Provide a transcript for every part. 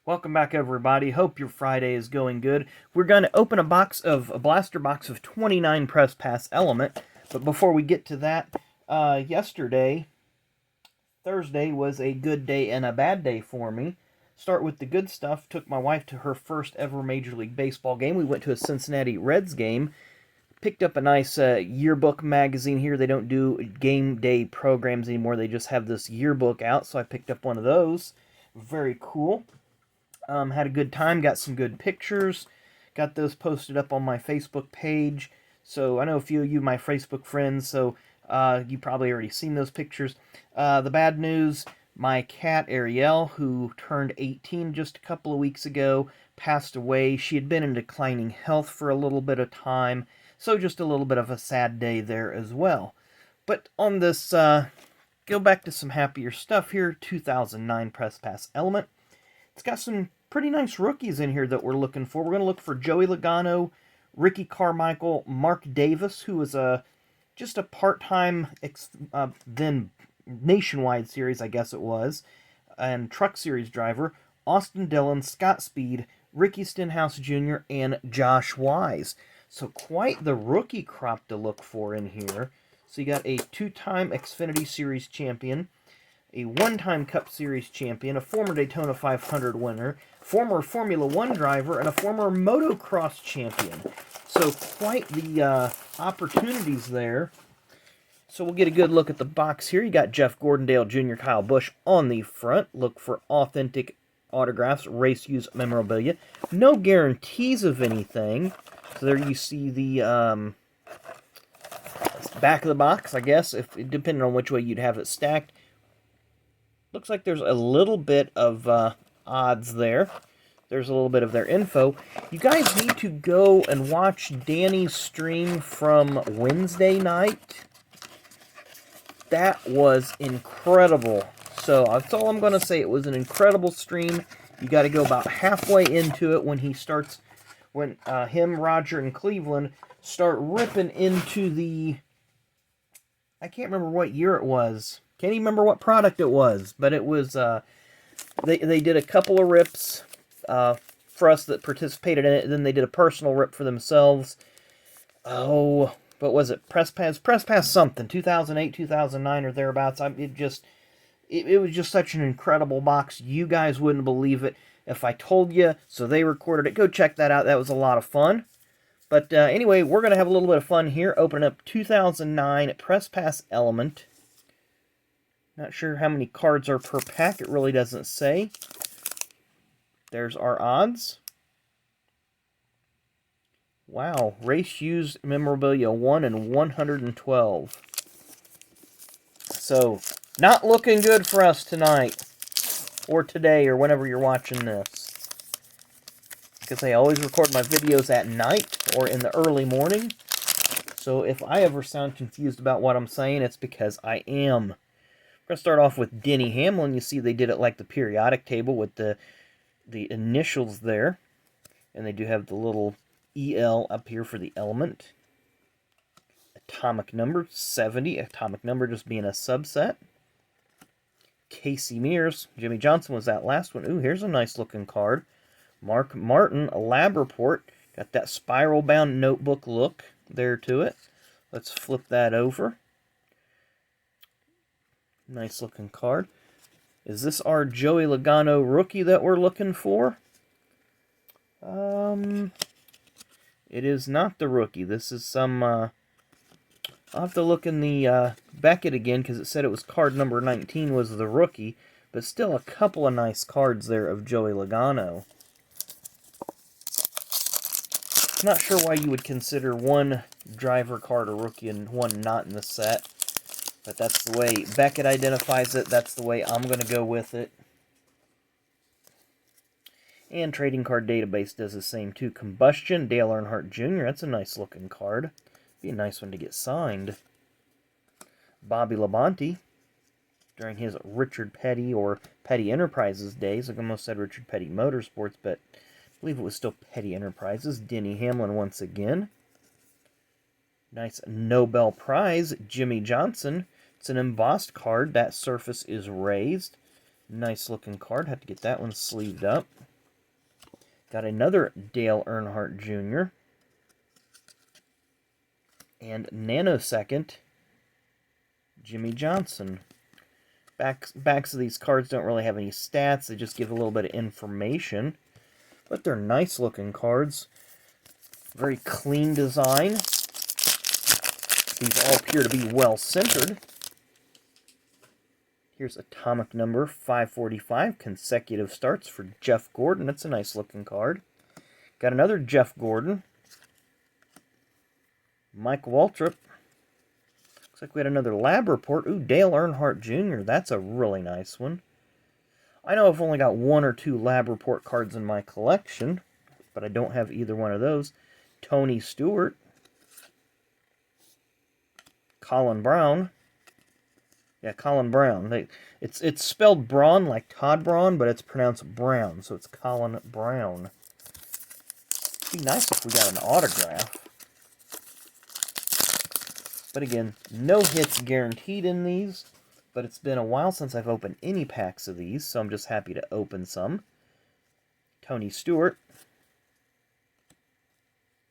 Welcome back, everybody. Hope your Friday is going good. We're going to open a blaster box of 29 Press Pass Element. But before we get to that, yesterday, Thursday, was a good day and a bad day for me. Start with the good stuff. Took my wife to her first ever Major League Baseball game. We went to a Cincinnati Reds game. Picked up a nice yearbook magazine here. They don't do game day programs anymore. They just have this yearbook out. So I picked up one of those. Very cool. Had a good time, got some good pictures, got those posted up on my Facebook page. So I know a few of you, my Facebook friends, so you probably already seen those pictures. The bad news, my cat Ariel, who turned 18 just a couple of weeks ago, passed away. She had been in declining health for a little bit of time, so just a little bit of a sad day there as well. But on this, go back to some happier stuff here, 2009 Press Pass Element. It's got some pretty nice rookies in here that we're looking for. We're going to look for Joey Logano, Ricky Carmichael, Mark Davis, who was just a part-time, then nationwide series, I guess it was, and truck series driver, Austin Dillon, Scott Speed, Ricky Stenhouse Jr., and Josh Wise. So quite the rookie crop to look for in here. So you got a two-time Xfinity Series champion, a one-time Cup Series champion, a former Daytona 500 winner, former Formula One driver, and a former motocross champion. So quite the opportunities there. So we'll get a good look at the box here. You got Jeff Gordondale Jr., Kyle Busch on the front. Look for authentic autographs, race use memorabilia. No guarantees of anything. So there you see the back of the box, I guess, if depending on which way you'd have it stacked. Looks like there's a little bit of odds there. There's a little bit of their info. You guys need to go and watch Danny's stream from Wednesday night. That was incredible. So that's all I'm going to say. It was an incredible stream. You got to go about halfway into it when he starts, when him, Roger, and Cleveland start ripping into the, I can't remember what year it was. Can't even remember what product it was, but it was, they did a couple of rips for us that participated in it, and then they did a personal rip for themselves. Oh, what was it? Press Pass something, 2008, 2009, or thereabouts. It was just such an incredible box. You guys wouldn't believe it if I told you, so they recorded it. Go check that out. That was a lot of fun. But anyway, we're going to have a little bit of fun here, opening up 2009 Press Pass Element. Not sure how many cards are per pack. It really doesn't say. There's our odds. Wow. Race used memorabilia 1 in 112. So, not looking good for us tonight. Or today, or whenever you're watching this. Because I always record my videos at night or in the early morning. So if I ever sound confused about what I'm saying, it's because I am. We're going to start off with Denny Hamlin. You see they did it like the periodic table with the initials there. And they do have the little EL up here for the element. Atomic number, 70. Atomic number just being a subset. Casey Mears. Jimmy Johnson was that last one. Ooh, here's a nice looking card. Mark Martin, a lab report. Got that spiral-bound notebook look there to it. Let's flip that over. Nice looking card. Is this our Joey Logano rookie that we're looking for? It is not the rookie. This is some, I'll have to look in the Beckett again because it said it was card number 19 was the rookie. But still a couple of nice cards there of Joey Logano. Not sure why you would consider one driver card a rookie and one not in the set. But that's the way Beckett identifies it. That's the way I'm going to go with it. And Trading Card Database does the same too. Combustion, Dale Earnhardt Jr. That's a nice looking card. Be a nice one to get signed. Bobby Labonte. During his Richard Petty or Petty Enterprises days. I almost said Richard Petty Motorsports, but I believe it was still Petty Enterprises. Denny Hamlin once again. Nice Nobel Prize, Jimmy Johnson. It's an embossed card. That surface is raised. Nice looking card. Have to get that one sleeved up. Got another Dale Earnhardt Jr. And nanosecond, Jimmy Johnson. Backs of these cards don't really have any stats. They just give a little bit of information. But they're nice looking cards. Very clean design. These all appear to be well centered. Here's atomic number 545, consecutive starts for Jeff Gordon. That's a nice looking card. Got another Jeff Gordon. Mike Waltrip. Looks like we had another lab report. Ooh, Dale Earnhardt Jr. That's a really nice one. I know I've only got 1 or 2 lab report cards in my collection, but I don't have either one of those. Tony Stewart. Colin Brown. Yeah, Colin Brown. It's spelled Braun like Todd Braun, but it's pronounced Brown, so it's Colin Brown. It'd be nice if we got an autograph. But again, no hits guaranteed in these, but it's been a while since I've opened any packs of these, so I'm just happy to open some. Tony Stewart.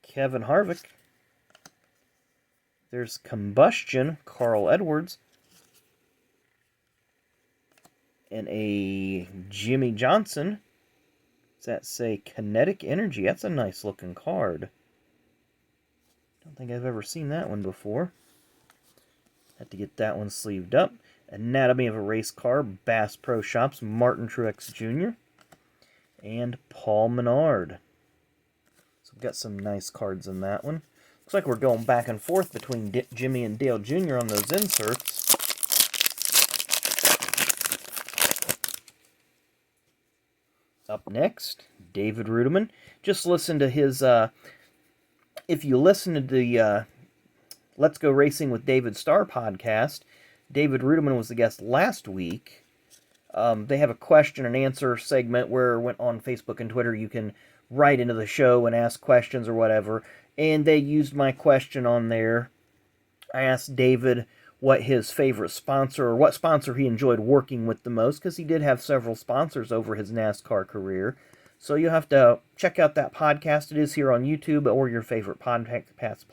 Kevin Harvick. There's Combustion, Carl Edwards. And a Jimmy Johnson. Does that say Kinetic Energy? That's a nice looking card. Don't think I've ever seen that one before. Had to get that one sleeved up. Anatomy of a Race Car, Bass Pro Shops, Martin Truex Jr. And Paul Menard. So we've got some nice cards in that one. Looks like we're going back and forth between Jimmy and Dale Jr. on those inserts. Up next, David Rudiman. Just listen to his, if you listen to the Let's Go Racing with David Starr podcast, David Rudiman was the guest last week. They have a question and answer segment where on Facebook and Twitter you can write into the show and ask questions or whatever. And they used my question on there. I asked David what his favorite sponsor, or what sponsor he enjoyed working with the most, because he did have several sponsors over his NASCAR career. So you'll have to check out that podcast. It is here on YouTube or your favorite podcast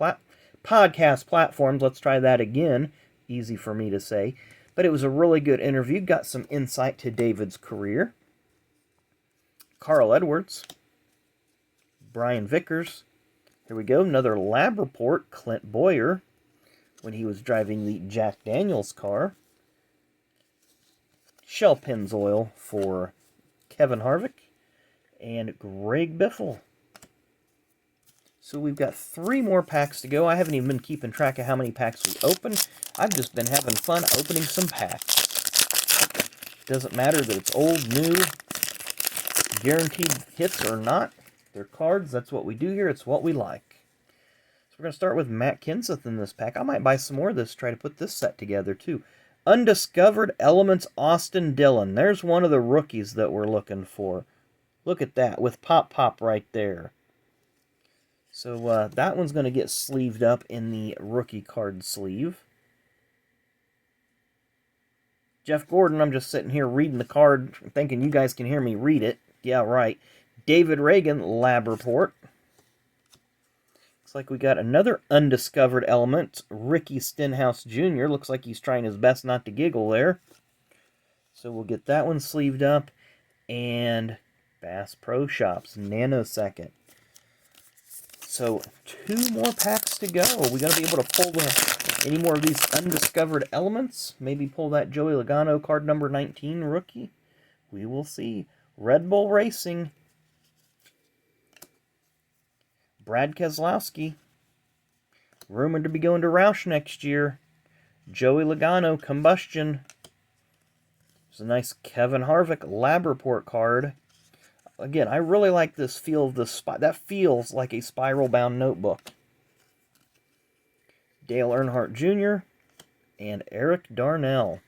platforms. Let's try that again. Easy for me to say. But it was a really good interview. Got some insight to David's career. Carl Edwards. Brian Vickers. Here we go. Another lab report. Clint Boyer, when he was driving the Jack Daniels car. Shell Pennzoil for Kevin Harvick. And Greg Biffle. So we've got 3 more packs to go. I haven't even been keeping track of how many packs we opened. I've just been having fun opening some packs. Doesn't matter that it's old, new, guaranteed hits or not. They're cards. That's what we do here. It's what we like. So we're going to start with Matt Kenseth in this pack. I might buy some more of this, try to put this set together too. Undiscovered Elements, Austin Dillon. There's one of the rookies that we're looking for. Look at that, with Pop right there. So that one's going to get sleeved up in the rookie card sleeve. Jeff Gordon, I'm just sitting here reading the card, thinking you guys can hear me read it. Yeah, right. David Reagan, Lab Report. Looks like we got another Undiscovered Element, Ricky Stenhouse Jr. Looks like he's trying his best not to giggle there. So we'll get that one sleeved up. And Bass Pro Shops, Nanosecond. So 2 more packs to go. Are we going to be able to pull any more of these Undiscovered Elements? Maybe pull that Joey Logano card number 19 rookie? We will see. Red Bull Racing. Brad Keselowski. Rumored to be going to Roush next year. Joey Logano, Combustion. There's a nice Kevin Harvick Lab Report card. Again, I really like this feel of the spot. That feels like a spiral-bound notebook. Dale Earnhardt Jr. and Eric Darnell.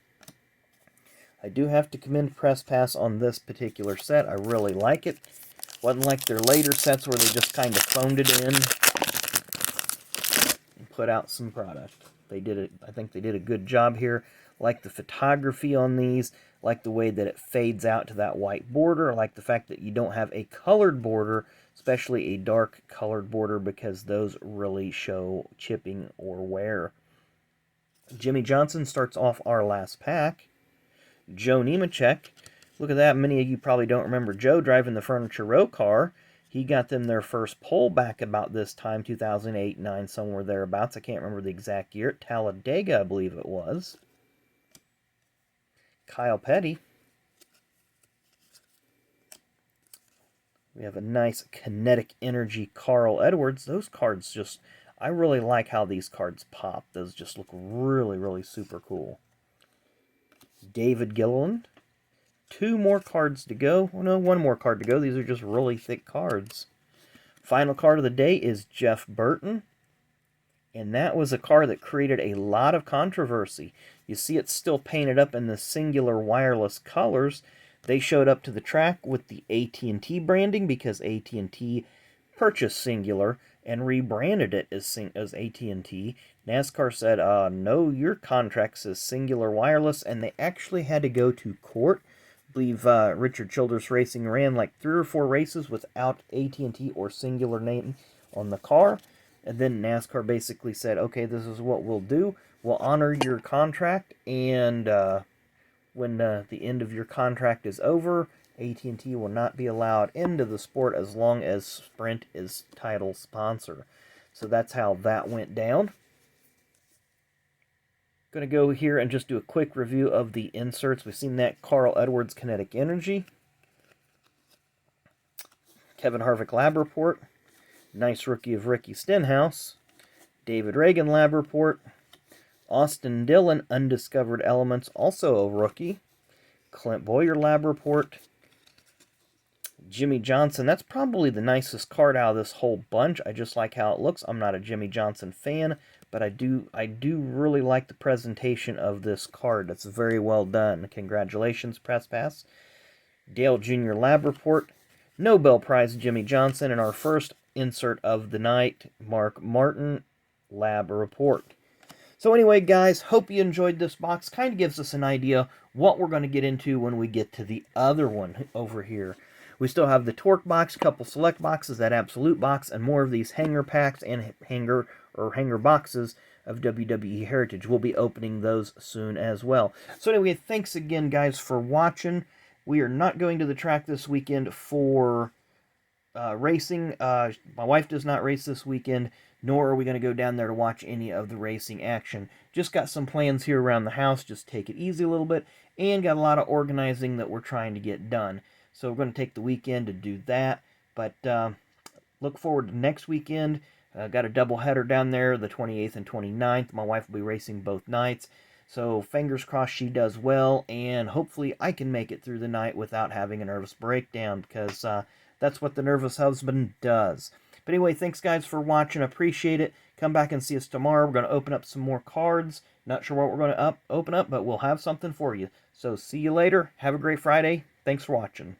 I do have to commend Press Pass on this particular set. I really like it. Wasn't like their later sets where they just kind of phoned it in and put out some product. I think they did a good job here. Like the photography on these, like the way that it fades out to that white border, I like the fact that you don't have a colored border, especially a dark colored border, because those really show chipping or wear. Jimmy Johnson starts off our last pack. Joe Nemechek. Look at that. Many of you probably don't remember Joe driving the Furniture Row car. He got them their first pole back about this time, 2008, 9, somewhere thereabouts. I can't remember the exact year. Talladega, I believe it was. Kyle Petty. We have a nice kinetic energy Carl Edwards. Those cards just, I really like how these cards pop. Those just look really, really super cool. David Gilliland. 2 more cards to go. Oh no, 1 more card to go. These are just really thick cards. Final card of the day is Jeff Burton. And that was a card that created a lot of controversy. You see it's still painted up in the Singular wireless colors. They showed up to the track with the AT&T branding because AT&T purchased Singular and rebranded it as AT&T. NASCAR said, no, your contract says Singular Wireless, and they actually had to go to court. I believe Richard Childress Racing ran like 3 or 4 races without AT&T or Singular name on the car. And then NASCAR basically said, okay, this is what we'll do. We'll honor your contract, and when the end of your contract is over, AT&T will not be allowed into the sport as long as Sprint is title sponsor. So that's how that went down. Going to go here and just do a quick review of the inserts. We've seen that Carl Edwards Kinetic Energy. Kevin Harvick Lab Report. Nice rookie of Ricky Stenhouse. David Reagan Lab Report. Austin Dillon Undiscovered Elements, also a rookie. Clint Boyer Lab Report. Jimmy Johnson, that's probably the nicest card out of this whole bunch. I just like how it looks. I'm not a Jimmy Johnson fan, but I do really like the presentation of this card. It's very well done. Congratulations, Press Pass. Dale Jr. Lab Report. Nobel Prize Jimmy Johnson, and our first insert of the night, Mark Martin Lab Report. So anyway, guys, hope you enjoyed this box. Kind of gives us an idea what we're going to get into when we get to the other one over here. We still have the Torque box, couple select boxes, that Absolute box, and more of these hanger packs and hanger boxes of WWE Heritage. We'll be opening those soon as well. So anyway, thanks again, guys, for watching. We are not going to the track this weekend for racing. My wife does not race this weekend, nor are we going to go down there to watch any of the racing action. Just got some plans here around the house, just take it easy a little bit, and got a lot of organizing that we're trying to get done. So we're going to take the weekend to do that, but look forward to next weekend. Got a doubleheader down there, the 28th and 29th. My wife will be racing both nights, so fingers crossed she does well, and hopefully I can make it through the night without having a nervous breakdown, because that's what the nervous husband does. But anyway, thanks guys for watching. Appreciate it. Come back and see us tomorrow. We're going to open up some more cards. Not sure what we're going to open up, but we'll have something for you. So see you later. Have a great Friday. Thanks for watching.